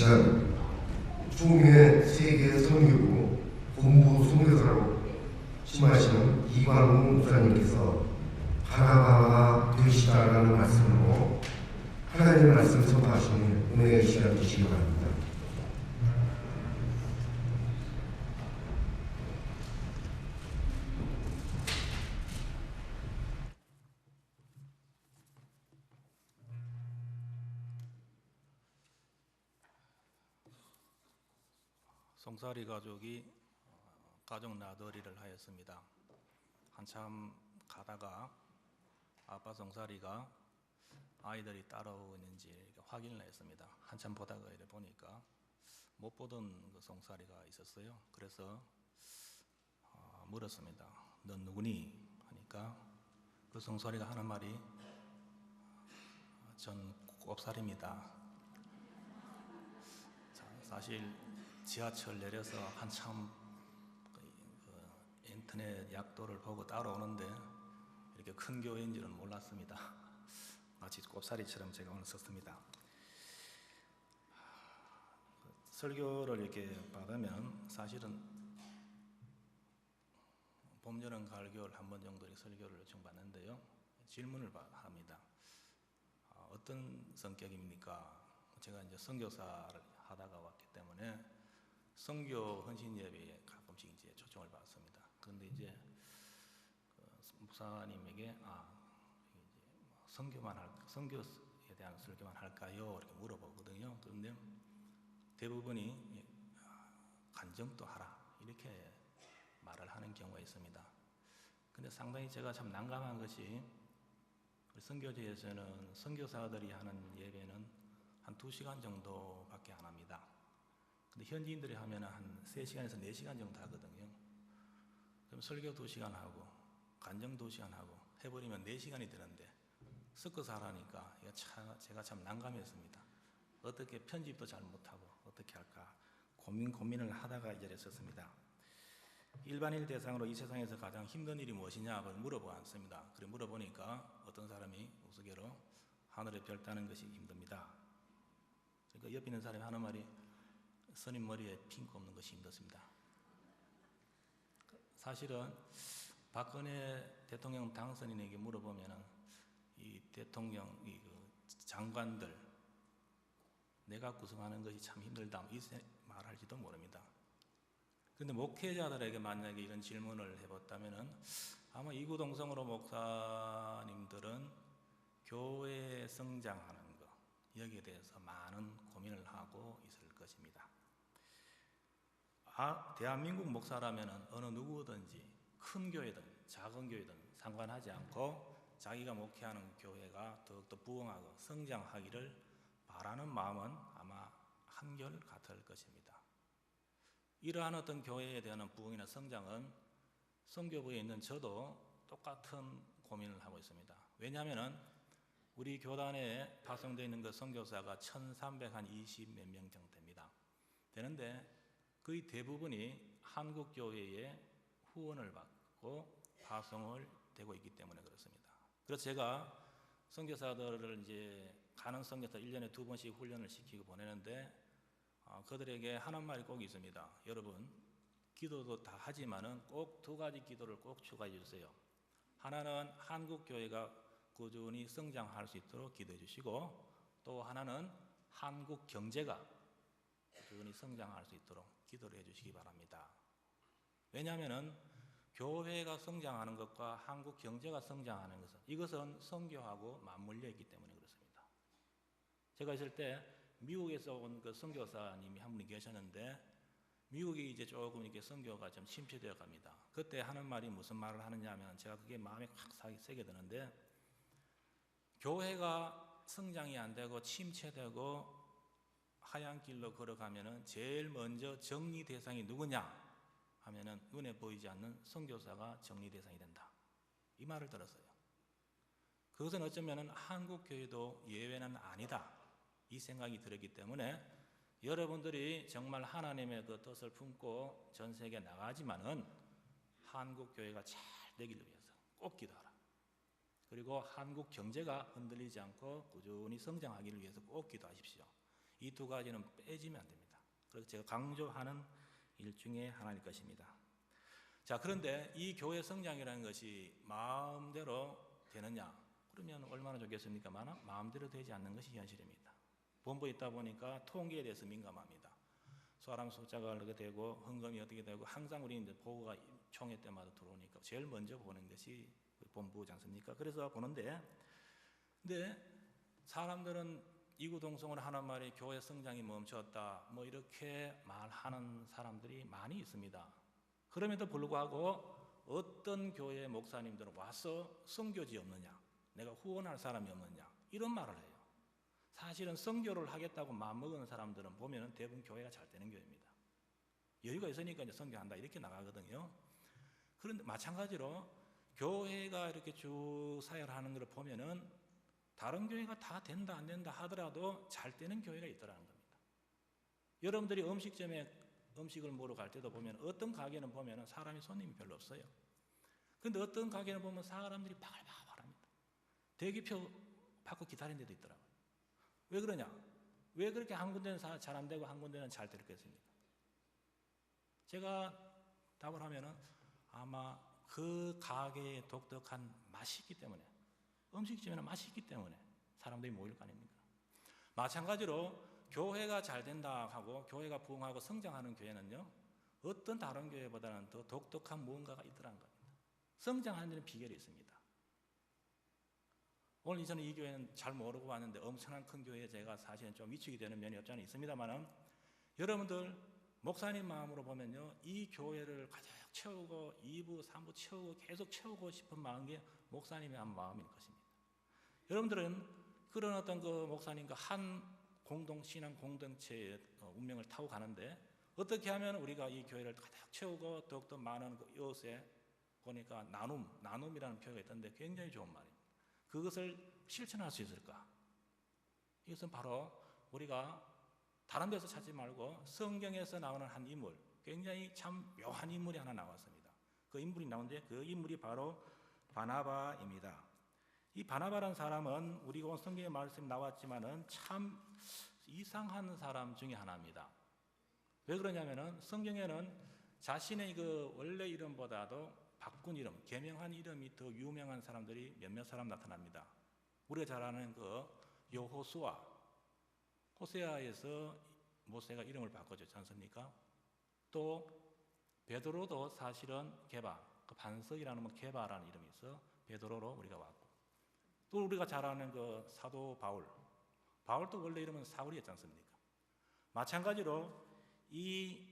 시간 중국의 세계 선교부 본부 선교사로 심하시는 이광훈 목사님께서 하나가 되시다라는 말씀으로 하나님의 말씀 선포하시는 은혜의 시간 주시기 바랍니다. 송사리 가족이 가족 나들이를 하였습니다. 한참 가다가 아빠 송사리가 아이들이 따라오고 있는지 확인을 했습니다. 한참 보다가 이래 보니까 못 보던 그 송사리가 있었어요. 그래서 물었습니다. 넌 누구니? 하니까 그 송사리가 하는 말이 전 꼽살입니다. 사실 지하철 내려서 한참 인터넷 약도를 보고 따라오는데 이렇게 큰 교회인 줄은 몰랐습니다. 마치 꼽사리처럼 제가 오늘 썼습니다. 설교를 이렇게 받으면 사실은 봄, 여름, 가을, 겨울 한 번 정도 설교를 요청받는데요. 질문을 합니다. 어떤 성격입니까? 제가 이제 선교사를 하다가 왔기 때문에 선교 헌신 예배에 가끔씩 이제 초청을 받습니다. 그런데 이제 목사님에게 선교에 대한 설교만 할까요? 이렇게 물어보거든요. 그런데 대부분이 간증도 하라 이렇게 말을 하는 경우가 있습니다. 근데 상당히 제가 참 난감한 것이 우리 선교제에서는 선교사들이 하는 예배는 한 2시간 정도밖에 안 합니다. 근데 현지인들이 하면 한 3시간에서 4시간 정도 하거든요. 그럼 설교 2시간 하고 간증 2시간 하고 해버리면 4시간이 되는데 섞어서 하라니까 제가 참 난감했습니다. 어떻게 편집도 잘 못하고 어떻게 할까 고민을 하다가 이 자리에 섰습니다. 일반인 대상으로 이 세상에서 가장 힘든 일이 무엇이냐고 물어보았습니다. 그래 물어보니까 어떤 사람이 우스개로 하늘의 별 따는 것이 힘듭니다. 그러니까 옆에 있는 사람이 하는 말이 스님 머리에 핑 꼽는 것이 힘들습니다. 사실은 박근혜 대통령 당선인에게 물어보면은 이 대통령, 장관들 내각 구성하는 것이 참 힘들다 이 말할지도 모릅니다. 그런데 목회자들에게 만약에 이런 질문을 해봤다면은 아마 이구동성으로 목사님들은 교회 성장하는 것 여기에 대해서 많은 고민을 하고 있을 것입니다. 대한민국 목사라면 어느 누구든지 큰 교회든 작은 교회든 상관하지 않고 자기가 목회하는 교회가 더욱더 부흥하고 성장하기를 바라는 마음은 아마 한결 같을 것입니다. 이러한 어떤 교회에 대한 부흥이나 성장은 선교부에 있는 저도 똑같은 고민을 하고 있습니다. 왜냐하면 우리 교단에 파송되어 있는 그 선교사가 1320몇 명 정도 됩니다. 되는데 거의 대부분이 한국 교회의 후원을 받고 파송을 되고 있기 때문에 그렇습니다. 그래서 제가 선교사들을 이제 가는 선교사 1년에 2번씩 훈련을 시키고 보내는데 그들에게 하는 말이 꼭 있습니다. 여러분 기도도 다 하지만은 꼭 2가지 기도를 꼭 추가해 주세요. 하나는 한국 교회가 꾸준히 성장할 수 있도록 기도해 주시고 또 하나는 한국 경제가 꾸준히 성장할 수 있도록 기도를 해 주시기 바랍니다. 왜냐하면 교회가 성장하는 것과 한국 경제가 성장하는 것은 이것은 선교하고 맞물려 있기 때문에 그렇습니다. 제가 있을 때 미국에서 온 그 선교사님이 한 분이 계셨는데 미국이 이제 조금 이렇게 선교가 좀 침체되어 갑니다. 그때 하는 말이 무슨 말을 하느냐 하면 제가 그게 마음에 확 새게 되는데 교회가 성장이 안 되고 침체되고 하얀 길로 걸어가면은 제일 먼저 정리 대상이 누구냐 하면은 눈에 보이지 않는 선교사가 정리 대상이 된다. 이 말을 들었어요. 그것은 어쩌면은 한국 교회도 예외는 아니다. 이 생각이 들었기 때문에 여러분들이 정말 하나님의 그 뜻을 품고 전 세계에 나가지만은 한국 교회가 잘 되기를 위해서 꼭 기도하라. 그리고 한국 경제가 흔들리지 않고 꾸준히 성장하기를 위해서 꼭 기도하십시오. 이 두 가지는 빼지면 안 됩니다. 그래서 제가 강조하는 일 중에 하나일 것입니다. 자, 그런데 이 교회 성장이라는 것이 마음대로 되느냐? 그러면 얼마나 좋겠습니까? 마음대로 되지 않는 것이 현실입니다. 본부에 있다 보니까 통계에 대해서 민감합니다. 사람 숫자가 어떻게 되고 헌금이 어떻게 되고 항상 우리는 이제 보고가 총회 때마다 들어오니까 제일 먼저 보는 것이 본부지 않습니까? 그래서 보는데, 근데 사람들은 이구동성으로 하는 말이 교회 성장이 멈췄다, 뭐 이렇게 말하는 사람들이 많이 있습니다. 그럼에도 불구하고 어떤 교회 목사님들은 와서 선교지 없느냐, 내가 후원할 사람이 없느냐, 이런 말을 해요. 사실은 선교를 하겠다고 마음먹은 사람들은 보면 대부분 교회가 잘 되는 교회입니다. 여유가 있으니까 이제 선교한다 이렇게 나가거든요. 그런데 마찬가지로 교회가 이렇게 쭉 사역하는 걸 보면은 다른 교회가 다 된다 안 된다 하더라도 잘 되는 교회가 있더라는 겁니다. 여러분들이 음식점에 음식을 먹으러 갈 때도 보면 어떤 가게는 보면 사람이 손님이 별로 없어요. 그런데 어떤 가게는 보면 사람들이 바글바글합니다. 대기표 받고 기다리는 데도 있더라고요. 왜 그러냐? 왜 그렇게 한 군데는 잘 안 되고 한 군데는 잘 되겠습니까? 제가 답을 하면은 아마 그 가게의 독특한 맛이 있기 때문에, 음식점에는 맛이 있기 때문에 사람들이 모일 거 아닙니까? 마찬가지로 교회가 잘 된다 하고 교회가 부흥하고 성장하는 교회는요, 어떤 다른 교회보다는 더 독특한 무언가가 있더라는 겁니다. 성장하는 데는 비결이 있습니다. 오늘 저는 이 교회는 잘 모르고 왔는데 엄청난 큰 교회에 제가 사실은 좀 위축이 되는 면이 없지 않아 있습니다만은, 여러분들 목사님 마음으로 보면요, 이 교회를 가득 채우고 2부, 3부 채우고 계속 채우고 싶은 마음이 목사님의 한 마음일 것입니다. 여러분들은 그런 어떤 그 목사님과 한 공동 신앙 공동체의 운명을 타고 가는데, 어떻게 하면 우리가 이 교회를 가득 채우고 더욱더 많은 그 이웃에 보니까 나눔이라는 표현이 있던데 굉장히 좋은 말입니다. 그것을 실천할 수 있을까? 이것은 바로 우리가 다른 데서 찾지 말고 성경에서 나오는 한 인물, 굉장히 참 묘한 인물이 하나 나왔습니다. 그 인물이 나오는데 그 인물이 바로 바나바입니다. 이 바나바라는 사람은 우리가 오늘 성경에 말씀이 나왔지만은 참 이상한 사람 중에 하나입니다. 왜 그러냐면은 성경에는 자신의 그 원래 이름보다도 바꾼 이름, 개명한 이름이 더 유명한 사람들이 몇몇 사람 나타납니다. 우리가 잘 아는 그 여호수아, 호세아에서 모세가 이름을 바꿔줬지 않습니까? 또 베드로도 사실은 게바, 그 반석이라는 게바라는 이름이 있어 베드로로 우리가 왔고, 또 우리가 잘 아는 그 사도 바울도 원래 이름은 사울이었지 않습니까? 마찬가지로 이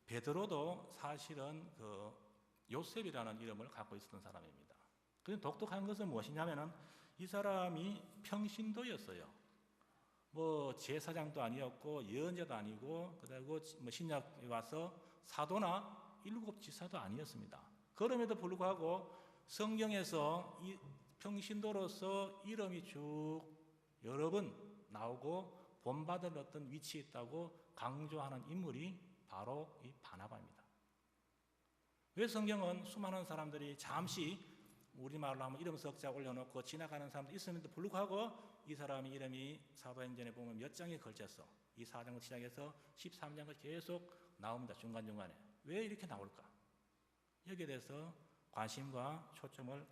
베드로도 사실은 그 요셉이라는 이름을 갖고 있었던 사람입니다. 그런데 독특한 것은 무엇이냐면은 이 사람이 평신도였어요. 뭐 제사장도 아니었고 예언자도 아니고, 그리고 뭐 신약에 와서 사도나 일곱 지사도 아니었습니다. 그럼에도 불구하고 성경에서 이 평신도로서 이름이 쭉 여러 번 나오고 본받을 어떤 위치에 있다고 강조하는 인물이 바로 이 바나바입니다. 왜 성경은 수많은 사람들이 잠시 우리말로 하면 이름 석자 올려놓고 지나가는 사람도 있음에도 불구하고 이 사람의 이름이 사도행전에 보면 몇 장에 걸쳐서 이 4장부터 시작해서 13장까지 계속 나옵니다. 중간중간에. 왜 이렇게 나올까? 여기에 대해서 관심과 초점을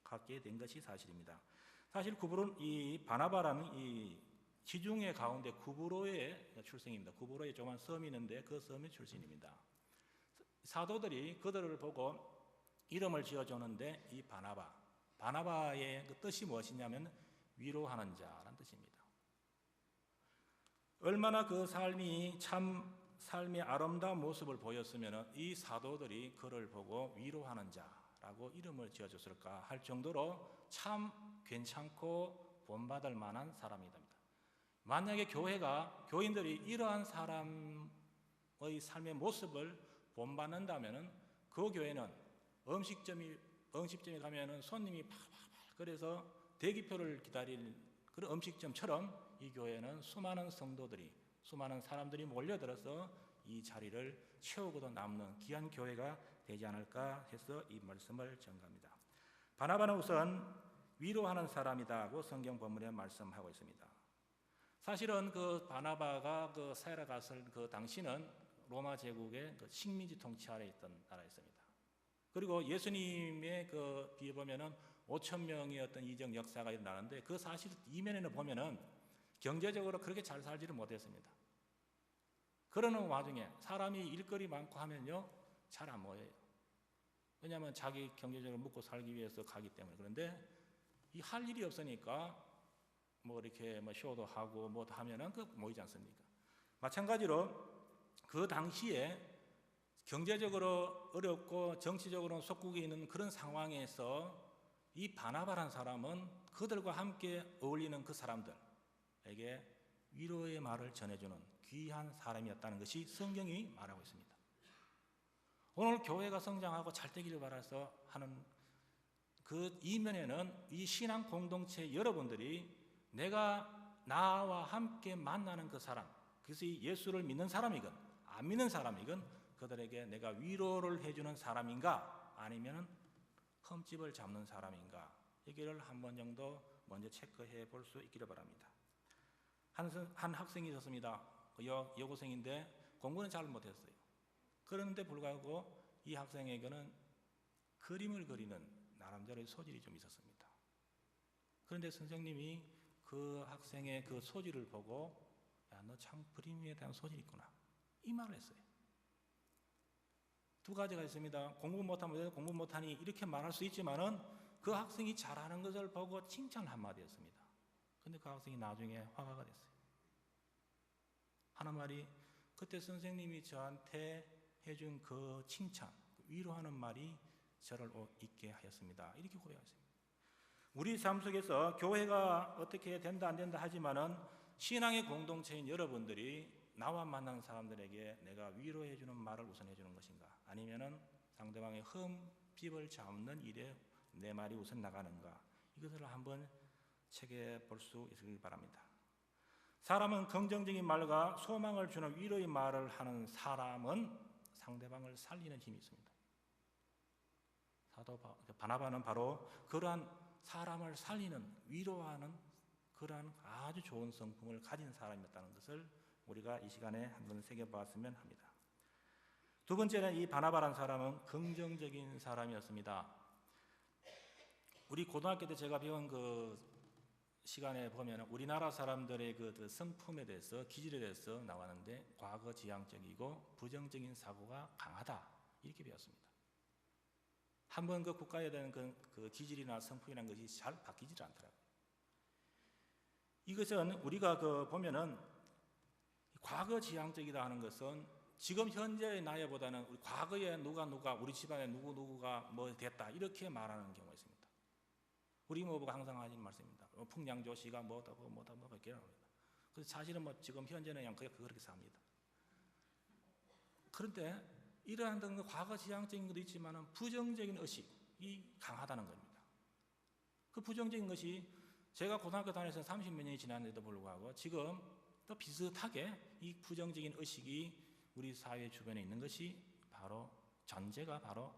갖게 된 것이 사실입니다. 사실 이 바나바라는 이 지중해 가운데 구브로의 출생입니다. 구브로에 조그만 섬이 있는데 그 섬의 출신입니다. 사도들이 그들을 보고 이름을 지어주는데 이 바나바의 그 뜻이 무엇이냐면 위로하는 자라는 뜻입니다. 얼마나 그 삶이 참 삶의 아름다운 모습을 보였으면 이 사도들이 그를 보고 위로하는 자라고 이름을 지어줬을까 할 정도로 참 괜찮고 본받을 만한 사람이다. 만약에 교인들이 이러한 사람의 삶의 모습을 본받는다면 그 교회는 음식점에 가면은 손님이 팔팔팔 그래서 대기표를 기다리는 그런 음식점처럼 이 교회는 수많은 성도들이, 수많은 사람들이 몰려들어서 이 자리를 채우고도 남는 귀한 교회가 되지 않을까 해서 이 말씀을 전가합니다. 바나바는 우선 위로하는 사람이다고 성경 본문에 말씀하고 있습니다. 사실은 그 바나바가 그 사이라 갔을 그 당시는 로마 제국의 그 식민지 통치 아래 있던 나라였습니다. 그리고 예수님의 그 뒤에 보면은 5천 명의 어떤 이적 역사가 일어나는데 그 사실 이면에는 보면은 경제적으로 그렇게 잘 살지를 못했습니다. 그러는 와중에 사람이 일거리 많고 하면요 잘 안 모여요. 왜냐하면 자기 경제적으로 먹고 살기 위해서 가기 때문에. 그런데 이 할 일이 없으니까 뭐 이렇게 뭐 쇼도 하고 뭐 하면은 그 모이지 않습니까? 마찬가지로 그 당시에 경제적으로 어렵고 정치적으로 속국에 있는 그런 상황에서 이 바나바라는 사람은 그들과 함께 어울리는 그 사람들에게 위로의 말을 전해주는 귀한 사람이었다는 것이 성경이 말하고 있습니다. 오늘 교회가 성장하고 잘 되기를 바라서 하는 그 이면에는 이 신앙 공동체 여러분들이 내가 나와 함께 만나는 그 사람, 그것이 예수를 믿는 사람이건 안 믿는 사람이건 그들에게 내가 위로를 해주는 사람인가 아니면 흠집을 잡는 사람인가 여기를 한 번 정도 먼저 체크해 볼 수 있기를 바랍니다. 한 학생이 있었습니다. 여고생인데 공부는 잘 못했어요. 그런데 불구하고 이 학생에게는 그림을 그리는 나름대로의 소질이 좀 있었습니다. 그런데 선생님이 그 학생의 그 소질을 보고 야, 너 참 그림에 대한 소질이 있구나 이 말을 했어요. 두 가지가 있습니다. 공부 못하면 공부 못하니 이렇게 말할 수 있지만은 그 학생이 잘하는 것을 보고 칭찬 한마디 했습니다. 그런데 그 학생이 나중에 화가가 됐어요. 하는 말이 그때 선생님이 저한테 해준 그 칭찬, 위로하는 말이 저를 있게 하였습니다. 이렇게 고백했습니다. 우리 삶 속에서 교회가 어떻게 된다 안 된다 하지만은 신앙의 공동체인 여러분들이 나와 만나는 사람들에게 내가 위로해 주는 말을 우선 해주는 것인가 아니면은 상대방의 흠집을 잡는 일에 내 말이 우선 나가는가 이것을 한번 체크해 볼 수 있길 바랍니다. 사람은 긍정적인 말과 소망을 주는 위로의 말을 하는 사람은 상대방을 살리는 힘이 있습니다. 사도 바나바는 바로 그러한 사람을 살리는 위로하는 그러한 아주 좋은 성품을 가진 사람이었다는 것을 우리가 이 시간에 한번 새겨보았으면 합니다. 두 번째는 이 바나바라는 사람은 긍정적인 사람이었습니다. 우리 고등학교 때 제가 배운 그 시간에 보면 우리나라 사람들의 그 성품에 대해서 기질에 대해서 나왔는데 과거 지향적이고 부정적인 사고가 강하다 이렇게 배웠습니다. 한번 그 국가에 대한 그 기질이나 성품이라는 것이 잘 바뀌질 않더라고요. 이것은 우리가 그 보면은 과거 지향적이다 하는 것은 지금 현재의 나이보다는 우리 과거에 누가 우리 집안에 누구가 뭐 됐다 이렇게 말하는 경우가 있습니다. 우리 뭐 항상 하는 말씀입니다. 풍량조시가 뭐다 이렇게 합니다. 그래서 사실은 뭐 지금 현재는 그냥 그렇게 삽니다. 그런데 이러한 과거 지향적인 것도 있지만은 부정적인 의식이 강하다는 겁니다. 그 부정적인 것이 제가 고등학교 다녀서 30몇 년이 지났는데도 불구하고 지금 또 비슷하게 이 부정적인 의식이 우리 사회 주변에 있는 것이 바로 전제가 바로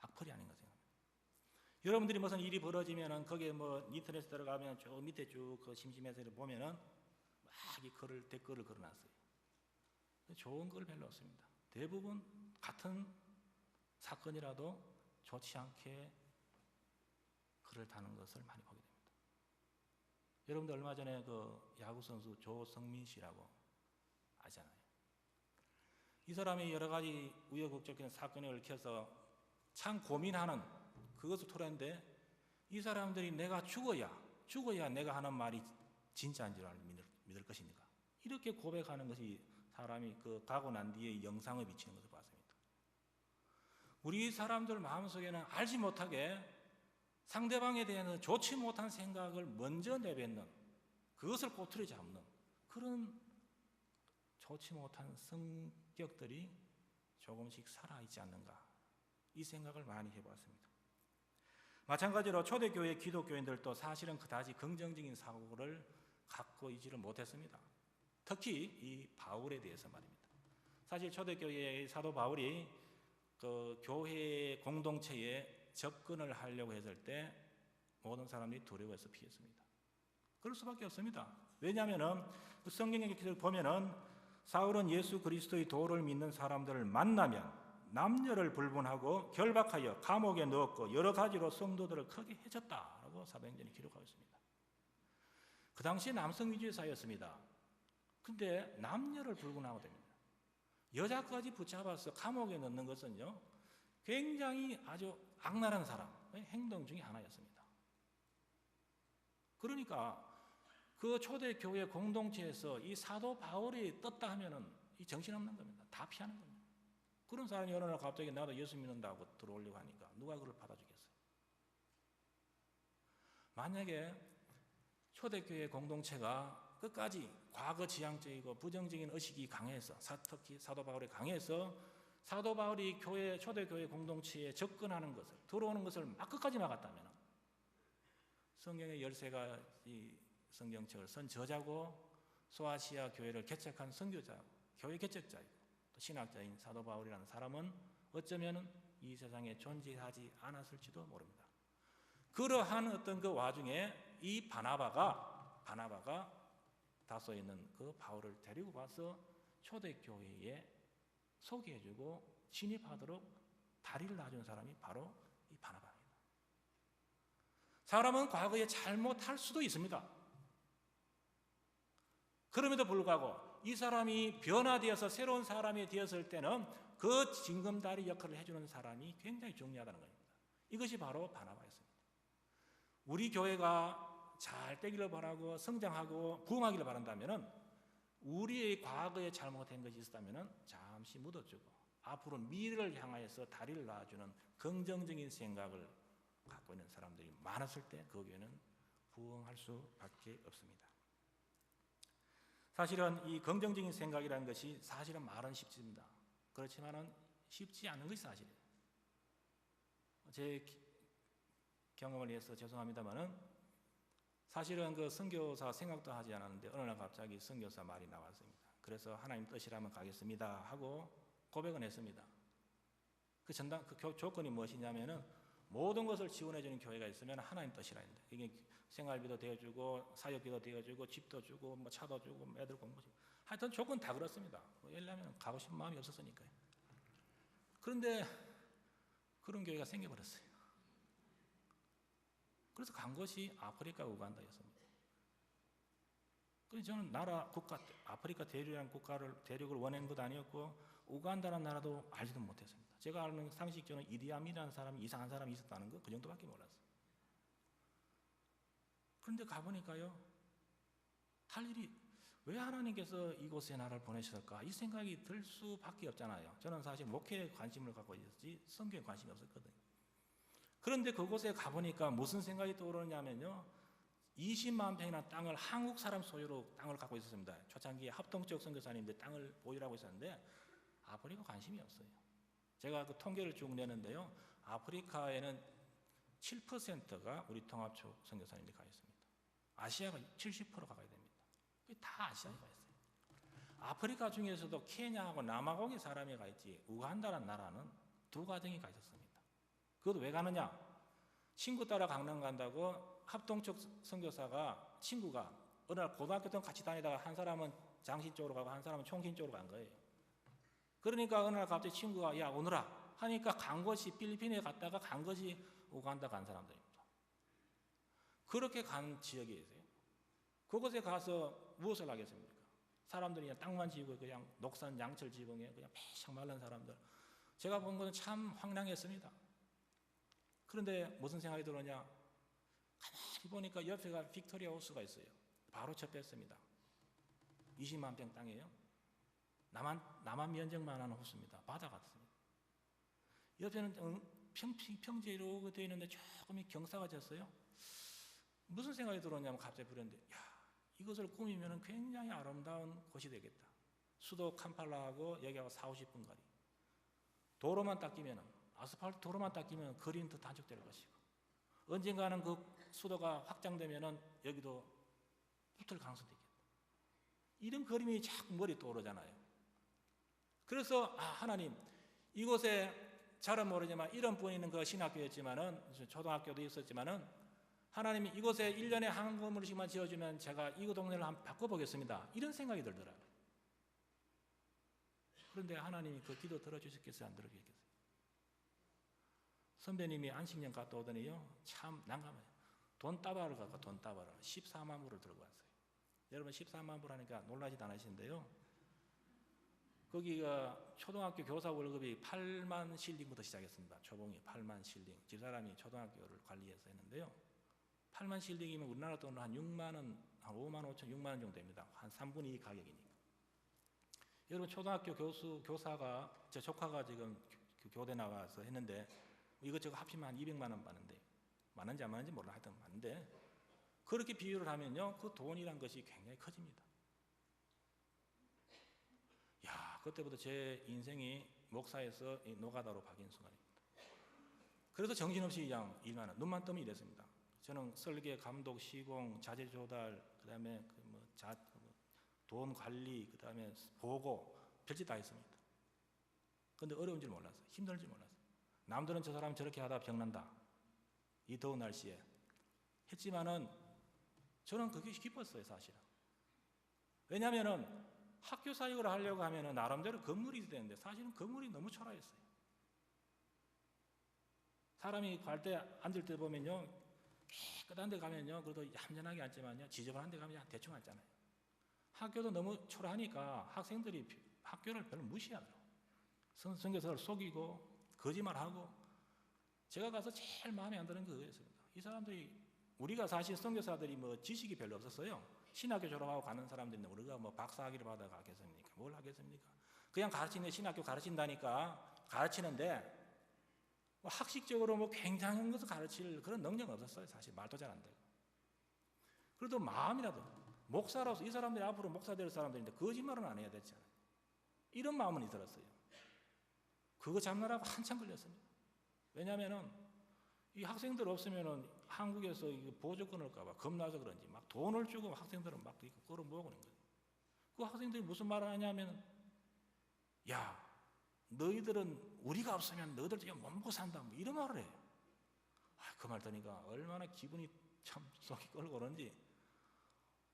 악플이 아닌가 생각합니다. 여러분들이 무슨 일이 벌어지면은 거기에 뭐 인터넷에 들어가면 쭉 밑에 쭉 그 심심해서 보면은 막 이 댓글을 걸어놨어요. 좋은 글 별로 없습니다. 대부분 같은 사건이라도 좋지 않게 글을 다는 것을 많이 보게 됩니다. 여러분들 얼마 전에 그 야구 선수 조성민 씨라고 아시잖아요. 이 사람이 여러 가지 우여곡절한 사건에 얽혀서 참 고민하는 그것을 토로했는데 이 사람들이 내가 죽어야 내가 하는 말이 진짜인 줄 믿을 것입니까? 이렇게 고백하는 것이 사람이 그 가고 난 뒤에 영상을 비치는 것을 봤습니다. 우리 사람들 마음속에는 알지 못하게 상대방에 대한 좋지 못한 생각을 먼저 내뱉는 그것을 꼬투리 잡는 그런 좋지 못한 성격들이 조금씩 살아있지 않는가 이 생각을 많이 해봤습니다. 마찬가지로 초대교회 기독교인들도 사실은 그다지 긍정적인 사고를 갖고 있지를 못했습니다. 특히 이 바울에 대해서 말입니다. 사실 초대교회의 사도 바울이 그 교회 공동체에 접근을 하려고 했을 때 모든 사람들이 두려워해서 피했습니다. 그럴 수밖에 없습니다. 왜냐하면 성경에 보면은 사울은 예수 그리스도의 도를 믿는 사람들을 만나면 남녀를 불문하고 결박하여 감옥에 넣었고 여러 가지로 성도들을 크게 해쳤다라고 사도행전이 기록하고 있습니다. 그 당시 남성 위주의 사회였습니다. 근데 남녀를 불문하고 됩니다. 여자까지 붙잡아서 감옥에 넣는 것은요, 굉장히 아주 악랄한 사람의 행동 중에 하나였습니다. 그러니까 그 초대교회 공동체에서 이 사도 바울이 떴다 하면은 이 정신없는 겁니다. 다 피하는 겁니다. 그런 사람이 어느 날 갑자기 나도 예수 믿는다고 들어오려고 하니까 누가 그걸 받아주겠어요? 만약에 초대교회 공동체가 끝까지 과거 지향적이고 부정적인 의식이 강해서 특히 사도 바울이 강해서 사도 바울이 초대교회 공동체에 접근하는 것을 들어오는 것을 끝까지 막았다면 성경의 13가지 성경책을 쓴 저자고 소아시아 교회를 개척한 선교자, 교회 개척자이고 또 신학자인 사도 바울이라는 사람은 어쩌면 이 세상에 존재하지 않았을지도 모릅니다. 그러한 어떤 그 와중에 이 바나바가 다소에 있는 그 바울을 데리고 와서 초대교회에 소개해주고 진입하도록 다리를 놔준 사람이 바로 이 바나바입니다. 사람은 과거에 잘못할 수도 있습니다. 그럼에도 불구하고 이 사람이 변화되어서 새로운 사람이 되었을 때는 그 징검다리 역할을 해주는 사람이 굉장히 중요하다는 겁니다. 이것이 바로 바나바였습니다. 우리 교회가 잘 되기를 바라고 성장하고 부흥하기를 바란다면 우리의 과거에 잘못된 것이 있었다면 잠시 묻어주고 앞으로 미래를 향하여서 다리를 놔주는 긍정적인 생각을 갖고 있는 사람들이 많았을 때 그 교회는 부흥할 수밖에 없습니다. 사실은 이 긍정적인 생각이라는 것이 사실은 말은 쉽습니다. 그렇지만은 쉽지 않은 것이 사실이에요. 제 경험을 위해서 죄송합니다만은 사실은 그 선교사 생각도 하지 않았는데 어느 날 갑자기 선교사 말이 나왔습니다. 그래서 하나님 뜻이라면 가겠습니다 하고 고백은 했습니다. 그 조건이 무엇이냐면은 모든 것을 지원해주는 교회가 있으면 하나님 뜻이라 했는데 이게 생활비도 대주고 사역비도 대주고 집도 주고 뭐 차도 주고 애들 공부 주고 하여튼 조건 다 그렇습니다. 왜냐하면 가고 싶은 마음이 없었으니까요. 그런데 그런 교회가 생겨버렸어요. 그래서 간 것이 아프리카 우간다였습니다. 그래서 저는 아프리카 대륙이라는 대륙을 원한 것도 아니었고 우간다라는 나라도 알지도 못했습니다. 제가 아는 상식적으로 이디아민이라는 사람이 이상한 사람이 있었다는 거 그 정도밖에 몰랐어요. 그런데 가보니까요, 할 일이 왜 하나님께서 이곳에 나를 보내셨을까 이 생각이 들 수밖에 없잖아요. 저는 사실 목회에 관심을 갖고 있었지 선교에 관심이 없었거든요. 그런데 그곳에 가보니까 무슨 생각이 떠오르냐면요, 20만 평이나 땅을 한국 사람 소유로 땅을 갖고 있었습니다. 초창기에 합동적 선교사님들 땅을 보유하고 있었는데 아프리카 관심이 없어요. 제가 그 통계를 쭉 내는데요, 아프리카에는 7%가 우리 통합적 선교사님들이 가 있습니다. 아시아가 70% 가까이 됩니다. 다 아시아에 가 있어요. 아프리카 중에서도 케냐하고 남아공의 사람이 가 있지 우간다라는 나라는 2가정이 가 있었습니다. 그것도 왜 가느냐? 친구 따라 강남 간다고 합동적 선교사가 친구가 어느 날 고등학교 때 같이 다니다가 한 사람은 장신 쪽으로 가고 한 사람은 총신 쪽으로 간 거예요. 그러니까 어느 날 갑자기 친구가 야 오너라 하니까 간 것이 필리핀에 갔다가 간 것이 우간다 간 사람들입니다. 그렇게 간 지역이 있어요. 그곳에 가서 무엇을 하겠습니까? 사람들이 그냥 땅만 지고 그냥 녹산 양철 지붕에 그냥 빼창 마른 사람들. 제가 본 것은 참 황량했습니다. 그런데 무슨 생각이 들었냐? 가만히 보니까 옆에가 빅토리아 호수가 있어요. 바로 접했습니다. 20만 평 땅이에요. 남한 면적만 하는 호수입니다. 바다 같습니다. 옆에는 평지로 되어 있는데 조금 경사가 졌어요. 무슨 생각이 들었냐면 갑자기 그랬는데 야, 이것을 꾸미면 굉장히 아름다운 곳이 되겠다. 수도 캄팔라하고 여기하고 40-50분 거리. 도로만 닦이면 아스팔트 도로만 닦이면 거리는 더 단축될 것이고 언젠가는 그 수도가 확장되면 여기도 붙을 가능성도 있겠다. 이런 그림이 자꾸 머리에 떠오르잖아요. 그래서 하나님 이곳에 잘은 모르지만 이런 분이 있는 그 신학교였지만은 초등학교도 있었지만은 하나님이 이곳에 1년에 한 건물씩만 지어주면 제가 이 동네를 한번 바꿔보겠습니다. 이런 생각이 들더라고요. 그런데 하나님이 그 기도 들어주셨겠어요? 안 들어주셨겠어요? 선배님이 안식년 갔다 오더니요, 참 난감해요. 돈 따발을 갖고 돈 따발을 14만 불을 들고 왔어요. 여러분 14만 불 하니까 놀라지도 않으시는데요. 거기가 초등학교 교사 월급이 8만 실링부터 시작했습니다. 초봉이 8만 실링. 집사람이 초등학교를 관리해서 했는데요. 8만 실링이면 우리나라 돈으로 한 6만 원, 한 5만 5천, 6만 원 정도 됩니다. 한 3분의 2 가격이니까. 여러분 초등학교 교사가 제 조카가 지금 교대 나가서 했는데 이것저것 합치면 한 200만 원 받는데, 많은지 안 많은지 몰라, 하여튼 많은데 그렇게 비유를 하면요, 그 돈이란 것이 굉장히 커집니다. 야, 그때부터 제 인생이 목사에서 노가다로 바뀐 순간입니다. 그래서 정신없이 그냥 일만 하는, 눈만 뜨면 이랬습니다. 저는 설계, 감독, 시공, 자재 조달, 그다음에 돈 관리, 그다음에 보고, 별짓 다 했습니다. 그런데 어려운 줄 몰랐어요. 힘들 줄 몰랐어요. 남들은 저 사람 저렇게 하다 병난다, 이 더운 날씨에 했지만은 저는 그게 기뻤어요, 사실은. 왜냐하면은 학교 사역을 하려고 하면은 나름대로 건물이 있어야 되는데 사실은 건물이 너무 초라했어요. 사람이 갈 때 앉을 때 보면요, 깨끗한 데 가면요, 그래도 얌전하게 앉지만요, 지저분한 데 가면 대충 앉잖아요. 학교도 너무 초라하니까 학생들이 학교를 별로 무시하더라고요. 선교사를 속이고 거짓말하고. 제가 가서 제일 마음에 안 드는 게 그거였습니다. 이 사람들이, 우리가 사실 선교사들이 뭐 지식이 별로 없었어요. 신학교 졸업하고 가는 사람들인데 우리가 뭐 박사학위를 받아 가겠습니까? 뭘 하겠습니까? 그냥 가르치는, 신학교 가르친다니까 가르치는데 뭐 학식적으로 뭐 굉장한 것을 가르칠 그런 능력은 없었어요. 사실 말도 잘 안 되고. 그래도 마음이라도 목사로서 이 사람들이 앞으로 목사 될 사람들인데 거짓말은 안 해야 되잖아요. 이런 마음은 들었어요. 그거 잡느라고 한참 걸렸습니다. 왜냐하면은 이 학생들 없으면은 한국에서 보조 끊을까봐 겁나서 그런지 막 돈을 주고 학생들은 막 끌어 모으는 거예요. 그 학생들이 무슨 말을 하냐면, 야, 너희들은 우리가 없으면 너희들 지금 못 먹고 산다, 뭐 이런 말을 해요. 그 말 들으니까 얼마나 기분이 참 속이 끓고 그런지,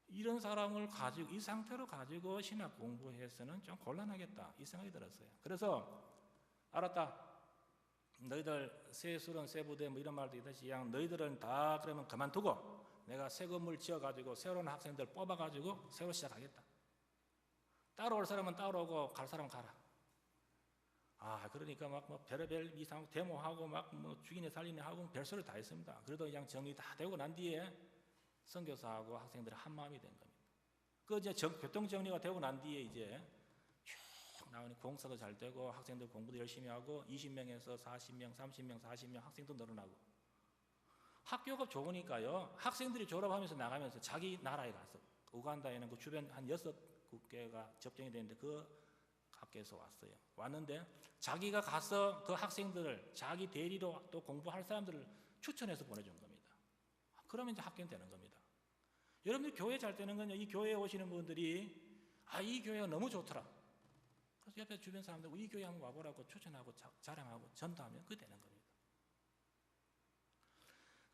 이런 사람을 가지고, 이 상태로 가지고 신학 공부해서는 좀 곤란하겠다, 이 생각이 들었어요. 그래서 알았다, 너희들 새 술은 새 부대 뭐 이런 말도 있듯이 그냥 너희들은 다 그러면 그만두고 내가 새 건물 지어가지고 새로운 학생들 뽑아가지고 새로 시작하겠다. 따라올 사람은 따라오고 갈 사람은 가라. 그러니까 막 뭐 별의별 이상 데모하고 막 뭐 죽이네 살리네 하고 별소리 다 했습니다. 그래도 그냥 정리 다 되고 난 뒤에 선교사하고 학생들이 한 마음이 된 겁니다. 그 이제 교통 정리가 되고 난 뒤에 이제 쭉 나오니 공사도 잘 되고 학생들 공부도 열심히 하고 20명에서 40명, 30명, 40명 학생도 늘어나고, 학교가 좋으니까요, 학생들이 졸업하면서 나가면서 자기 나라에 가서, 우간다에는 그 주변 한 6국계가 접종이 되는데 그 학교에서 왔는데 자기가 가서 그 학생들을 자기 대리로 또 공부할 사람들을 추천해서 보내준 겁니다. 그러면 이제 학교는 되는 겁니다. 여러분들 교회 잘 되는 건요, 이 교회에 오시는 분들이 이 교회가 너무 좋더라, 그래서 옆에 주변 사람들 이 교회 한번 와보라고 추천하고 자랑하고 전도하면 그게 되는 겁니다.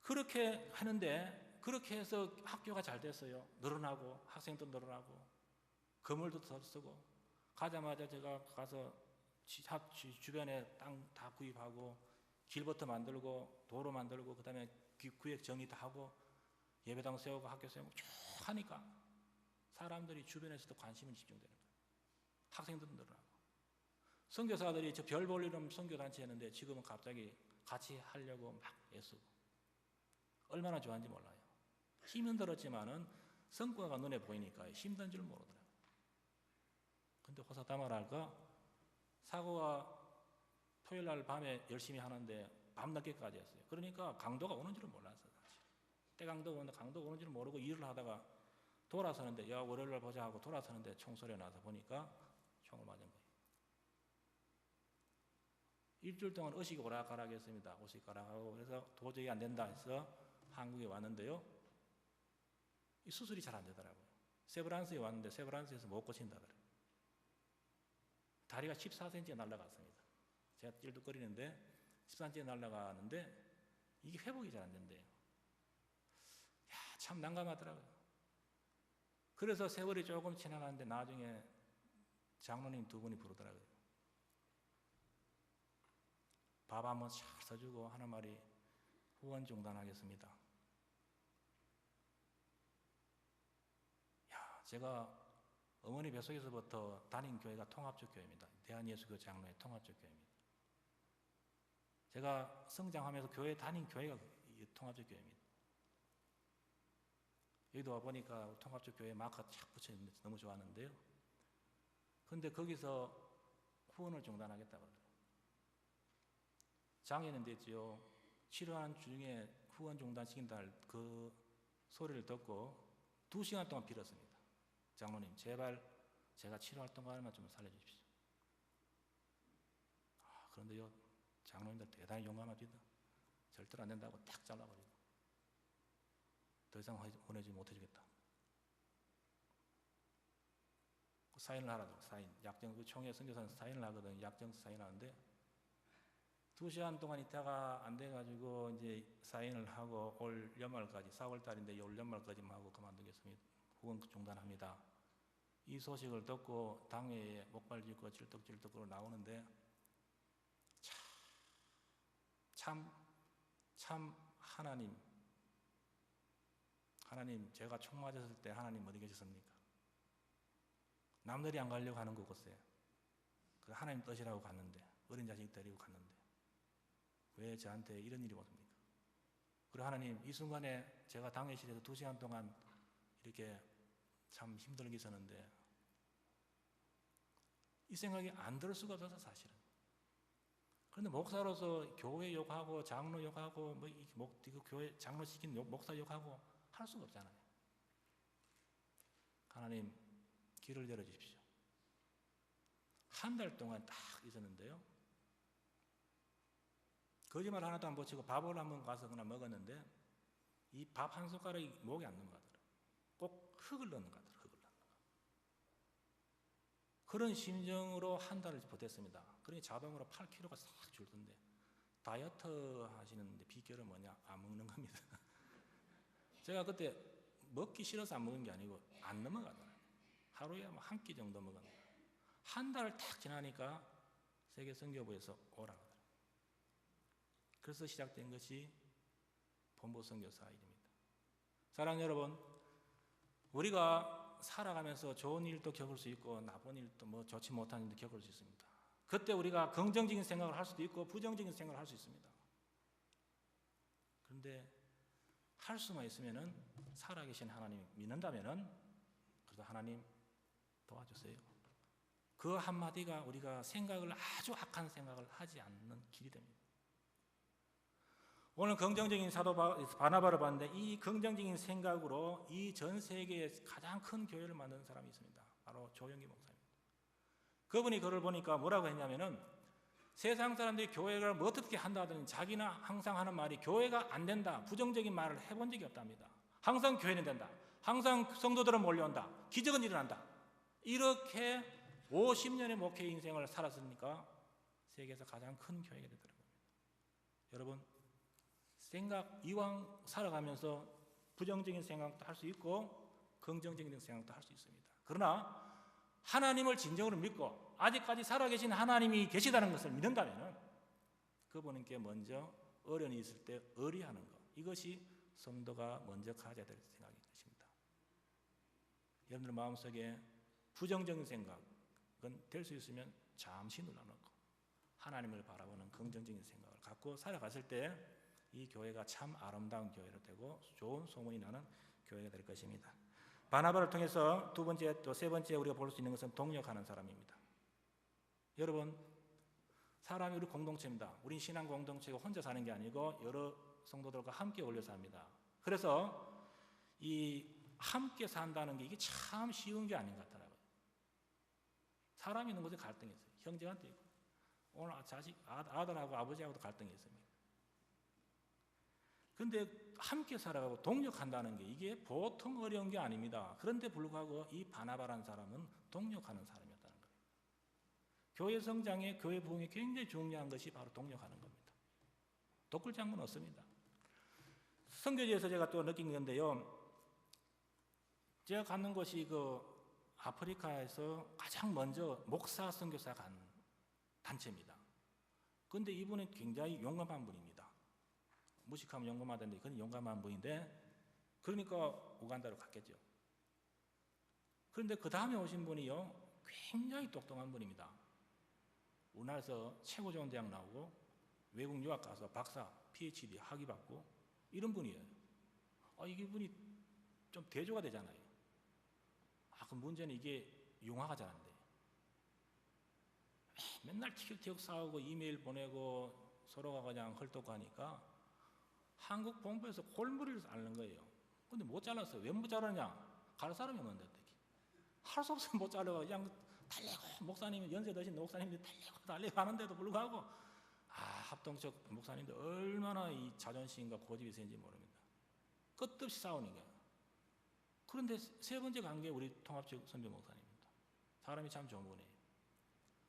그렇게 하는데, 그렇게 해서 학교가 잘 됐어요. 늘어나고 학생도 늘어나고 건물도 더 쓰고, 가자마자 제가 가서 주변에 땅 다 구입하고 길부터 만들고 도로 만들고 그다음에 구역 정리 다 하고 예배당 세우고 학교 세우고 쭉 하니까 사람들이 주변에서도 관심이 집중되는 거예요. 학생들도 늘어나고. 선교사들이 저 별 볼 일 없는 선교단체 했는데 지금은 갑자기 같이 하려고 막 애쓰고, 얼마나 좋아하는지 몰라요. 힘은 들었지만은 성과가 눈에 보이니까 힘든 줄 모르더라고요. 근데 호사다마를 할까? 사고가 토요일 날 밤에 열심히 하는데 밤늦게까지 했어요. 그러니까 강도가 오는 줄은 몰랐어요. 사실. 때강도가 오는데 강도가 오는 줄은 모르고 일을 하다가 돌아서는데, 야, 월요일 날 보자 하고 돌아서는데 총소리가 나서 보니까 총을 맞은 거예요. 일주일 동안 의식이 오락가락 했습니다. 오락가락하고. 그래서 도저히 안 된다 해서 한국에 왔는데요, 이 수술이 잘 안 되더라고요. 세브란스에 왔는데 세브란스에서 못 고친다더라고요. 다리가 14cm 날아갔습니다. 제가 찔뚝거리는데 14cm 날아가는데 이게 회복이 잘 안 된대요. 참 난감하더라고요. 그래서 세월이 조금 지나가는데 나중에 장로님 두 분이 부르더라고요. 밥 한번 잘 써주고 하는 말이 후원 중단하겠습니다. 야, 제가 어머니 뱃속에서부터 다닌 교회가 통합적 교회입니다. 대한예수교 장로의 통합적 교회입니다. 제가 성장하면서 교회 다닌 교회가 통합적 교회입니다. 여기도 와보니까 통합적 교회 마크 착 붙여있는데 너무 좋았는데요. 근데 거기서 후원을 중단하겠다고 그러더라고요. 장애는 됐지요. 치료하는 중에 후원 중단시킨다 그 소리를 듣고 2시간 동안 빌었습니다. 장로님, 제발 제가 치료활동 가능한 좀 살려주십시오. 그런데요, 장로님들 대단히 용감합니다. 절대로 안 된다고 탁 잘라버리고 더 이상 보내지 못해주겠다. 사인을 하라고. 사인. 약정, 그 총회 선교사는 사인을 하거든요. 약정 사인하는데 2시간 동안 있다가 안 돼가지고 이제 사인을 하고 올 연말까지 4월 달인데 올 연말까지만 하고 그만두겠습니다. 후원 중단합니다. 이 소식을 듣고 당회에 목발 짚고 질떡질떡으로 나오는데 참 하나님 제가 총 맞았을 때 하나님 어디 계셨습니까? 남들이 안 가려고 하는 곳에 그 하나님 뜻이라고 갔는데 어린 자식 데리고 갔는데 왜 저한테 이런 일이 왔습니까? 그리고 하나님 이 순간에 제가 당회실에서 2시간 동안 이렇게 참 힘들게 있었는데 이 생각이 안 들 수가 없어서 사실은. 그런데 목사로서 교회 욕하고 장로 욕하고 그 교회 장로 시킨 목사 욕하고 할 수가 없잖아요. 하나님 길을 열어주십시오. 한 달 동안 딱 있었는데요. 거짓말 하나도 안 붙이고 밥을 한번 가서 그냥 먹었는데 이 밥 한 숟가락이 목에 안 넘어가더라고요. 꼭 흙을 넣는 것 같아요. 흙을 넣는 거. 그런 심정으로 한 달을 버텼습니다. 그러니 자동으로 8kg가 싹 줄던데 다이어트 하시는데 비결은 뭐냐? 안 먹는 겁니다. 제가 그때 먹기 싫어서 안 먹은 게 아니고 안 넘어가더라고요. 하루에 한 끼 정도 먹었는데 한 달을 딱 지나니까 세계 선교부에서 오라 그러더라고요. 그래서 시작된 것이 본부 선교사 일입니다. 사랑하는 여러분, 우리가 살아가면서 좋은 일도 겪을 수 있고 나쁜 일도 좋지 못한 일도 겪을 수 있습니다. 그때 우리가 긍정적인 생각을 할 수도 있고 부정적인 생각을 할 수 있습니다. 그런데 할 수만 있으면은 살아계신 하나님 믿는다면은 그래도 하나님 도와주세요. 그 한마디가 우리가 생각을 아주 악한 생각을 하지 않는 길이 됩니다. 오늘 긍정적인 사도 바나바를 봤는데 이 긍정적인 생각으로 이 전 세계에 가장 큰 교회를 만드는 사람이 있습니다. 바로 조영기 목사입니다. 그분이 글을 보니까 뭐라고 했냐면은 세상 사람들이 교회를 뭐 어떻게 한다 하더니 자기는 항상 하는 말이 교회가 안 된다. 부정적인 말을 해본 적이 없답니다. 항상 교회는 된다. 항상 성도들은 몰려온다. 기적은 일어난다. 이렇게 50년의 목회 인생을 살았으니까 세계에서 가장 큰 교회가 되더라고요. 여러분 이왕 살아가면서 부정적인 생각도 할 수 있고 긍정적인 생각도 할 수 있습니다. 그러나 하나님을 진정으로 믿고 아직까지 살아계신 하나님이 계시다는 것을 믿는다면 그분께 먼저 어려움이 있을 때 의리하는 것, 이것이 성도가 먼저 가져야 될 생각인 것입니다. 여러분들 마음속에 부정적인 생각은 될 수 있으면 잠시 눌러놓고 하나님을 바라보는 긍정적인 생각을 갖고 살아갔을 때 이 교회가 참 아름다운 교회로 되고 좋은 소문이 나는 교회가 될 것입니다. 바나바를 통해서 두 번째 또 세 번째 우리가 볼 수 있는 것은 동력하는 사람입니다. 여러분 사람이 우리 공동체입니다. 우린 신앙 공동체가 혼자 사는 게 아니고 여러 성도들과 함께 어울려 삽니다. 그래서 이 함께 산다는 게 이게 참 쉬운 게 아닌 것 같더라고요. 사람이 있는 곳에 갈등이 있어요. 형제한테 있고 오늘 아들하고 아버지하고도 갈등이 있습니다. 그런데 함께 살아가고 동력한다는 게 이게 보통 어려운 게 아닙니다. 그런데 불구하고 이 바나바라는 사람은 동력하는 사람이었다는 거예요. 교회 성장에 교회 부흥에 굉장히 중요한 것이 바로 동력하는 겁니다. 독불장군 없습니다. 선교지에서 제가 또 느낀 건데요. 제가 갔는 곳이 그 아프리카에서 가장 먼저 목사 선교사 간 단체입니다. 그런데 이분은 굉장히 용감한 분입니다. 무식하면 용감하던데 그건 용감한 분인데, 그러니까 우간다로 갔겠죠. 그런데 그 다음에 오신 분이요, 굉장히 똑똑한 분입니다. 우리나라에서 최고 좋은 대학 나오고 외국 유학 가서 박사, PhD 학위 받고 이런 분이에요. 이분이 좀 대조가 되잖아요. 그 문제는 이게 융화가 잘 안 돼요. 맨날 티격태격 싸우고 이메일 보내고 서로가 그냥 헐떡하니까 한국 본부에서 골머리를 앓는 거예요. 근데 못 잘랐어요. 왜 못 잘랐냐? 갈 사람이 없는데 어떻게. 할 수 없으면 못 잘라가 그냥 달래고, 목사님이 연세 드신 목사님들이 달래고 하는데도 불구하고 합동적 목사님들 얼마나 이 자존심과 고집이 세는지 모릅니다. 끝없이 싸우는 거예요. 그런데 세 번째 관계 우리 통합적 선교 목사님입니다. 사람이 참 좋은 분이에요.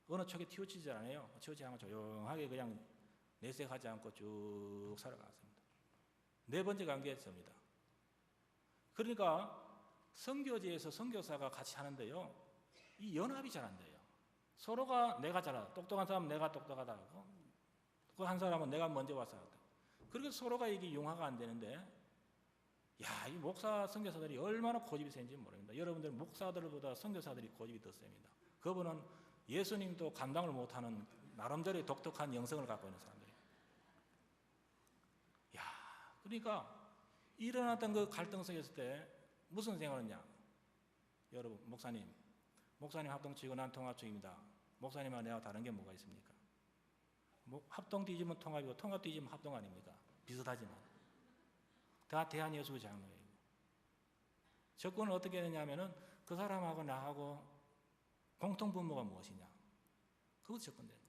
어느 척에 튀어치지 않아요. 튀어치지 않고 조용하게 그냥 내색하지 않고 쭉 살아갔습니다. 네 번째 관계였습니다. 그러니까 선교지에서 선교사가 같이 하는데요, 이 연합이 잘 안 돼요. 서로가 내가 잘하다, 똑똑한 사람은 내가 똑똑하다고, 그 한 사람은 내가 먼저 와서 하다. 그렇게 서로가 이게 융화가 안 되는데, 이 목사 선교사들이 얼마나 고집이 센지 모릅니다. 여러분들 목사들보다 선교사들이 고집이 더 셉니다. 그분은 예수님도 감당을 못하는 나름대로의 독특한 영성을 갖고 있는 사람들이에요. 그러니까 일어났던 그 갈등 속에 때 무슨 생각을 했냐? 여러분, 목사님 합동치고 난 통합적입니다. 목사님과 내가 다른 게 뭐가 있습니까? 합동 뒤집으면 통합이고 통합 뒤집으면 합동 아닙니까? 비슷하지만 다 대한예수의 장로예요. 접근을 어떻게 했냐면은 그 사람하고 나하고 공통분모가 무엇이냐? 그것 접근돼요.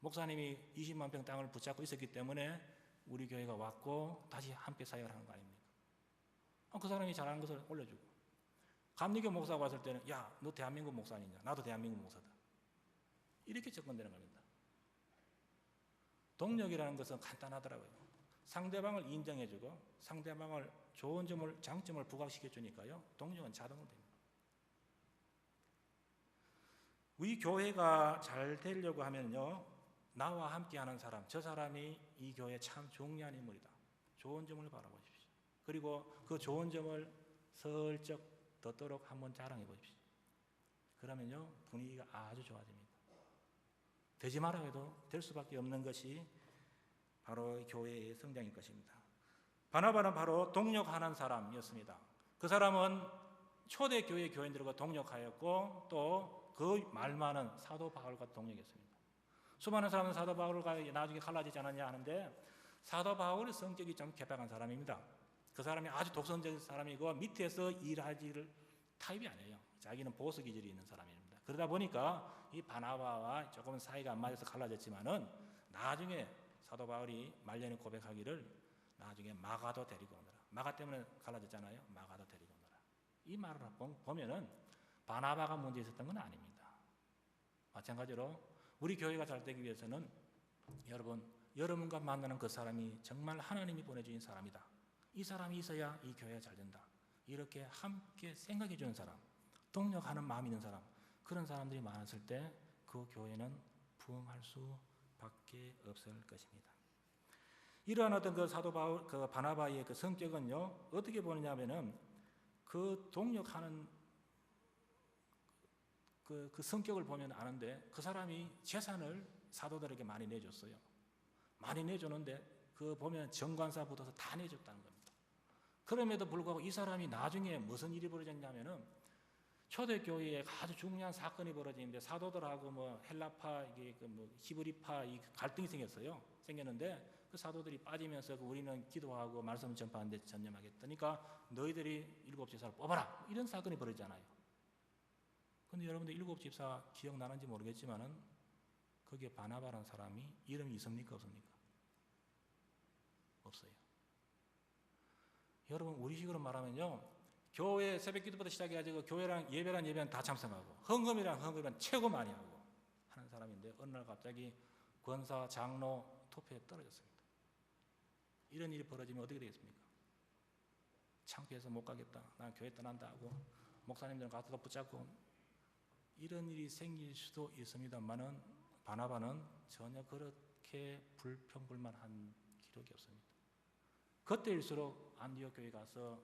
목사님이 20만 평 땅을 붙잡고 있었기 때문에 우리 교회가 왔고 다시 함께 사역을 하는 거 아닙니까? 그 사람이 잘하는 것을 올려주고, 감리교 목사가 왔을 때는 너 대한민국 목사 아니냐? 나도 대한민국 목사다. 이렇게 접근되는 겁니다. 동력이라는 것은 간단하더라고요. 상대방을 인정해주고 상대방을 좋은 점을, 장점을 부각시켜주니까요, 동력은 자동으로 됩니다. 우리 교회가 잘 되려고 하면요, 나와 함께하는 사람, 저 사람이 이 교회에 참 중요한 인물이다. 좋은 점을 바라보십시오. 그리고 그 좋은 점을 슬쩍 덧도록 한번 자랑해 보십시오. 그러면요, 분위기가 아주 좋아집니다. 되지 말아야 해도 될 수밖에 없는 것이 바로 교회의 성장일 것입니다. 바나바는 바로 동력하는 사람이었습니다. 그 사람은 초대교회 교인들과 동력하였고 또 그 말 많은 사도 바울과 동력했습니다. 수많은 사람은 사도 바울과 나중에 갈라지지 않았냐 하는데, 사도 바울의 성격이 좀 개박한 사람입니다. 그 사람이 아주 독선적인 사람이고 밑에서 일하지를 타입이 아니에요. 자기는 보수 기질이 있는 사람입니다. 그러다 보니까 이 바나바와 조금 사이가 안 맞아서 갈라졌지만은 나중에 사도 바울이 말년에 고백하기를 나중에 마가도 데리고 오너라. 마가 때문에 갈라졌잖아요. 마가도 데리고 오너라. 이 말을 보면은 바나바가 문제 있었던 건 아닙니다. 마찬가지로 우리 교회가 잘 되기 위해서는 여러분과 만나는 그 사람이 정말 하나님이 보내주신 사람이다. 이 사람이 있어야 이 교회가 잘 된다. 이렇게 함께 생각해 주는 사람, 동력하는 마음이 있는 사람, 그런 사람들이 많았을 때 그 교회는 부흥할 수밖에 없을 것입니다. 이러한 어떤 그 사도 바울, 그 바나바의 그 성격은요, 어떻게 보느냐면은 그 동력하는 그 성격을 보면 아는데, 그 사람이 재산을 사도들에게 많이 내줬어요. 많이 내줬는데 그 보면 정관사 붙어서 다 내줬다는 겁니다. 그럼에도 불구하고 이 사람이 나중에 무슨 일이 벌어졌냐면은, 초대교회에 아주 중요한 사건이 벌어지는데 사도들하고 뭐 헬라파, 이게 뭐 히브리파 이 갈등이 생겼는데 그 사도들이 빠지면서 우리는 기도하고 말씀 전파하는 데 전념하겠다니까 너희들이 7 집사를 뽑아라, 이런 사건이 벌어지잖아요. 근데 여러분들 7 집사 기억나는지 모르겠지만은 거기에 바나바라는 사람이 이름이 있습니까, 없습니까? 없어요. 여러분, 우리식으로 말하면요, 교회 새벽 기도부터 시작해가지고 교회랑 예배랑 다 참석하고 헌금이랑 최고 많이 하고 하는 사람인데, 어느 날 갑자기 권사, 장로 투표에 떨어졌습니다. 이런 일이 벌어지면 어떻게 되겠습니까? 창피해서 못 가겠다, 난 교회 떠난다 하고 목사님들은 가서 붙잡고 이런 일이 생길 수도 있습니다만은 바나바는 전혀 그렇게 불평불만한 기록이 없습니다. 그때일수록 안디옥 교회 가서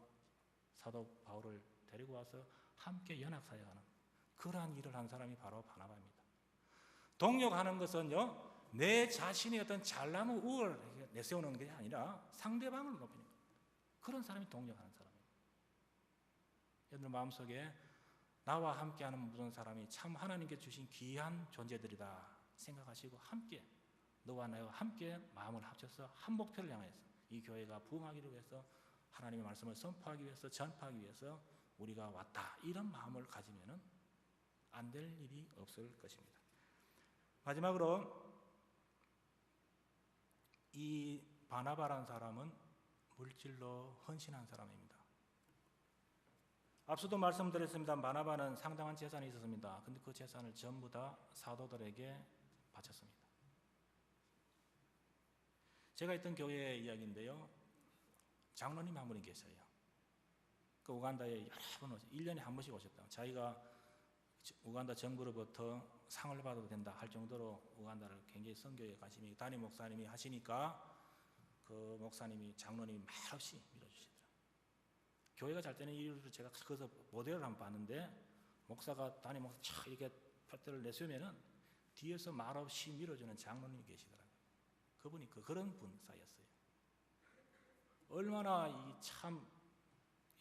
사도 바울을 데리고 와서 함께 연합사역하는 그러한 일을 한 사람이 바로 바나바입니다. 동력하는 것은요, 내 자신의 어떤 잘나무 우월을 내세우는 게 아니라 상대방을 높이는 거예요. 그런 사람이 동력하는 사람이에요. 여러분 마음속에 나와 함께하는 모든 사람이 참 하나님께 주신 귀한 존재들이다 생각하시고 함께 너와 나와 함께 마음을 합쳐서 한 목표를 향해서 이 교회가 부흥하기를 위해서 하나님의 말씀을 선포하기 위해서 전파하기 위해서 우리가 왔다 이런 마음을 가지면은 안 될 일이 없을 것입니다. 마지막으로 이 바나바라는 사람은 물질로 헌신한 사람입니다. 앞서도 말씀드렸습니다. 바나바는 상당한 재산이 있었습니다. 근데 그 재산을 전부 다 사도들에게 바쳤습니다. 제가 있던 교회 이야기인데요, 장로님 한 분이 계셔요. 그 우간다에 여러 번 오셨어요. 1년에 한 번씩 오셨다. 자기가 우간다 정부로부터 상을 받아도 된다 할 정도로 우간다를 굉장히 선교에 관심이 담임 목사님이 하시니까 그 목사님이 장로님이 말없이 밀어주시더라고요. 교회가 잘 되는 이유를 제가 거기서 모델을 한번 봤는데 목사가 담임 목사 촥 이렇게 푯대를 내세우면은 뒤에서 말없이 밀어주는 장로님이 계시더라고요. 그분이 그런 분 사이였어요. 얼마나 이 참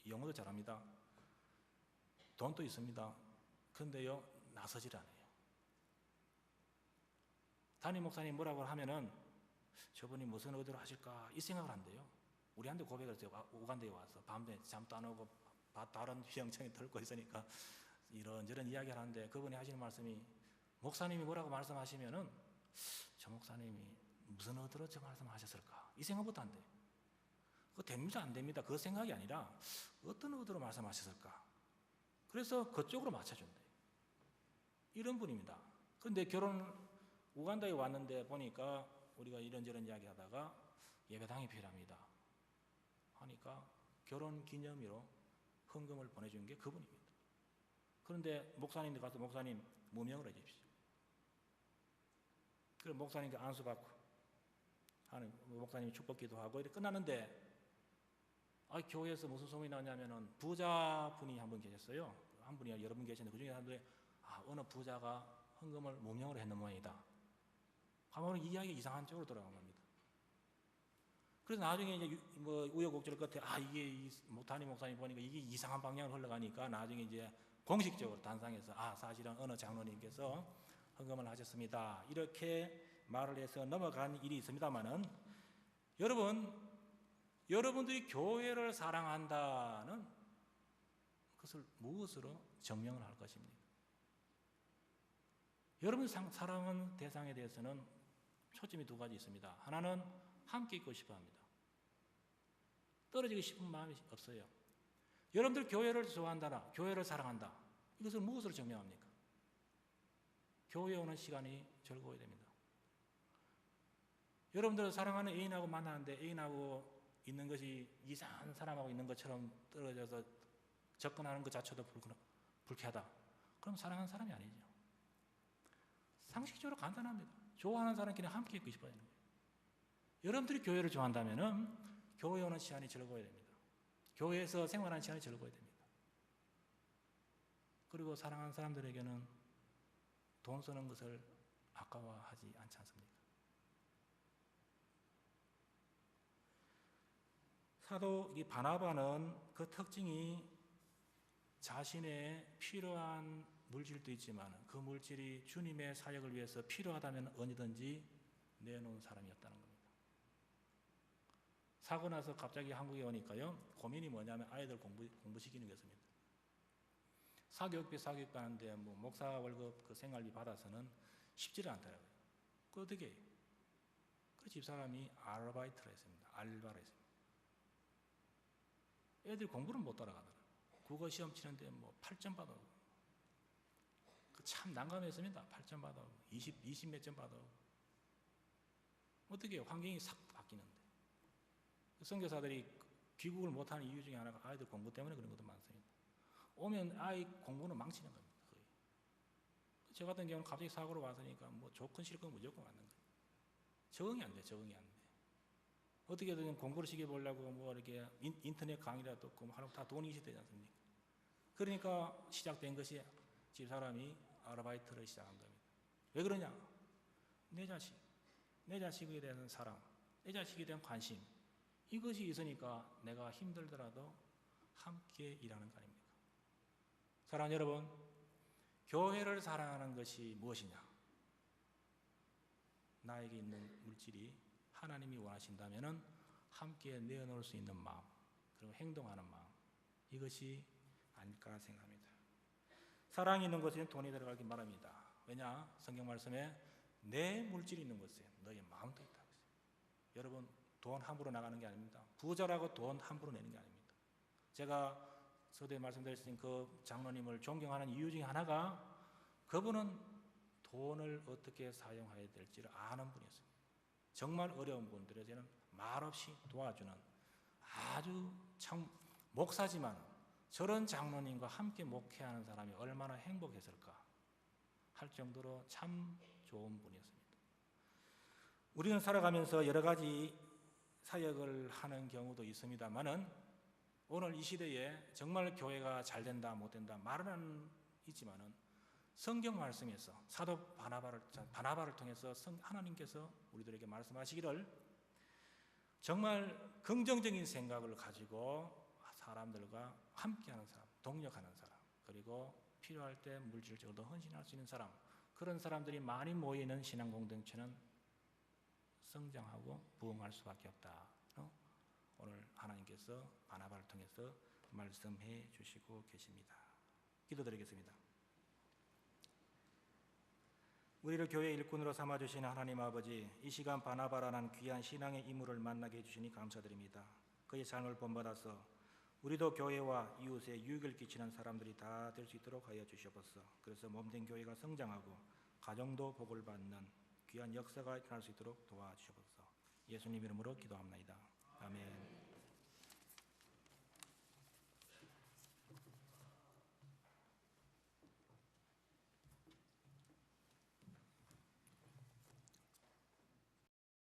영어도 잘합니다. 돈도 있습니다. 그런데요 나서질 않아요. 담임 목사님 뭐라고 하면은 저분이 무슨 의도로 하실까 이 생각을 한대요. 우리한테 고백을 했어요. 우간다에 와서 밤에 잠도 안 오고 다른 휘영청이 들고 있으니까 이런저런 이야기를 하는데 그분이 하시는 말씀이 목사님이 뭐라고 말씀하시면은 저 목사님이 무슨 의도로 저 말씀하셨을까 이 생각부터 안 돼요. 그거 됩니다 안 됩니다 그 생각이 아니라 어떤 의도로 말씀하셨을까 그래서 그쪽으로 맞춰준대요. 이런 분입니다. 그런데 우간다에 왔는데 보니까 우리가 이런저런 이야기 하다가 예배당이 필요합니다 하니까 결혼 기념일로 헌금을 보내준 게 그분입니다. 그런데 목사님들 가서 목사님 무명을 해주십시오. 그래서 목사님께 안수받고 하는 목사님이 축복기도 하고 이렇게 끝났는데 교회에서 무슨 소문이 나냐면은 부자분이 한 분 계셨어요. 한 분이 여러 분 계시는데 그 중에 한 분이 어느 부자가 헌금을 무명으로 했는 모양이다. 가만히 이야기 이상한 쪽으로 돌아간 겁니다. 그래서 나중에 이제 뭐 우여곡절 끝에 이게 담임 목사님 보니까 이게 이상한 방향으로 흘러가니까 나중에 이제 공식적으로 단상에서 사실은 어느 장로님께서 헌금을 하셨습니다. 이렇게 말을 해서 넘어간 일이 있습니다만은 여러분들이 교회를 사랑한다는 그것을 무엇으로 증명을 할 것입니까? 여러분 사랑하는 대상에 대해서는 초점이 두 가지 있습니다. 하나는 함께 있고 싶어 합니다. 떨어지고 싶은 마음이 없어요. 여러분들 교회를 좋아한다, 교회를 사랑한다. 이것을 무엇으로 증명합니까? 교회에 오는 시간이 즐거워야 됩니다. 여러분들 사랑하는 애인하고 만나는데 애인하고 있는 것이 이상한 사람하고 있는 것처럼 떨어져서 접근하는 것 자체도 불쾌하다. 그럼 사랑하는 사람이 아니죠. 상식적으로 간단합니다. 좋아하는 사람끼리 함께 있고 싶어야 되는 거예요. 여러분들이 교회를 좋아한다면은 교회에 오는 시간이 즐거워야 됩니다. 교회에서 생활하는 시간이 즐거워야 됩니다. 그리고 사랑하는 사람들에게는 돈 쓰는 것을 아까워하지 않지 않습니까? 사도 이 바나바는 그 특징이 자신의 필요한 물질도 있지만 그 물질이 주님의 사역을 위해서 필요하다면 어디든지 내놓은 사람이었다는 겁니다. 사고 나서 갑자기 한국에 오니까요 고민이 뭐냐면 아이들 공부시키는 것입니다. 사교육비 하는데 목사 월급 그 생활비 받아서는 쉽지를 않더라고요. 그 어떻게 해요? 그 집사람이 아르바이트를 했습니다. 알바를 했습니다. 애들이 공부를 못 따라가더라고요. 국어 시험 치는데 8점 받아오고 참 난감했습니다. 8점 받아오고 20 몇 점 받아오고 어떻게 해요? 환경이 싹 바뀌는데 선교사들이 귀국을 못하는 이유 중에 하나가 아이들 공부 때문에 그런 것도 많습니다. 오면 아이 공부는 망치는 겁니다. 거의. 저 같은 경우는 갑자기 사고로 왔으니까 뭐 조건 실건 무조건 맞는 거예요. 적응이 안 돼, 적응이 안 돼. 어떻게든 공부를 시켜보려고 뭐 이렇게 인터넷 강의라도 듣고 뭐 하려고 다 돈이 있어야 되지 않습니까? 그러니까 시작된 것이 집사람이 아르바이트를 시작한 겁니다. 왜 그러냐? 내 자식, 내 자식에 대한 사랑, 내 자식에 대한 관심, 이것이 있으니까 내가 힘들더라도 함께 일하는 거 아닙니까? 사랑하는 여러분, 교회를 사랑하는 것이 무엇이냐? 나에게 있는 물질이 하나님이 원하신다면 함께 내어놓을 수 있는 마음, 그리고 행동하는 마음, 이것이 아닐까 생각합니다. 사랑이 있는 것에 돈이 들어가기 마련이다. 왜냐? 성경 말씀에 내 물질이 있는 것에 너의 마음도 있다고 했어요. 여러분, 돈 함부로 나가는 게 아닙니다. 부자라고 돈 함부로 내는 게 아닙니다. 제가 서두에 말씀드렸던 그 장로님을 존경하는 이유 중에 하나가 그분은 돈을 어떻게 사용해야 될지를 아는 분이었습니다. 정말 어려운 분들에게는 말없이 도와주는 아주 참 목사지만 저런 장로님과 함께 목회하는 사람이 얼마나 행복했을까 할 정도로 참 좋은 분이었습니다. 우리는 살아가면서 여러 가지 사역을 하는 경우도 있습니다만은 오늘 이 시대에 정말 교회가 잘 된다 못 된다 말은 있지만은 성경 말씀에서 사도 바나바를 통해서 하나님께서 우리들에게 말씀하시기를 정말 긍정적인 생각을 가지고 사람들과 함께하는 사람, 동력하는 사람, 그리고 필요할 때 물질적으로 헌신할 수 있는 사람, 그런 사람들이 많이 모이는 신앙 공동체는 성장하고 부흥할 수밖에 없다. 오늘 하나님께서 바나바를 통해서 말씀해 주시고 계십니다. 기도드리겠습니다. 우리를 교회 일꾼으로 삼아주신 하나님 아버지, 이 시간 바나바라는 귀한 신앙의 인물을 만나게 해주시니 감사드립니다. 그의 삶을 본받아서 우리도 교회와 이웃에 유익을 끼치는 사람들이 다 될 수 있도록 하여 주시옵소서. 그래서 몸된 교회가 성장하고 가정도 복을 받는 귀한 역사가 일어날 수 있도록 도와주시옵소서. 예수님 이름으로 기도합니다. 아멘.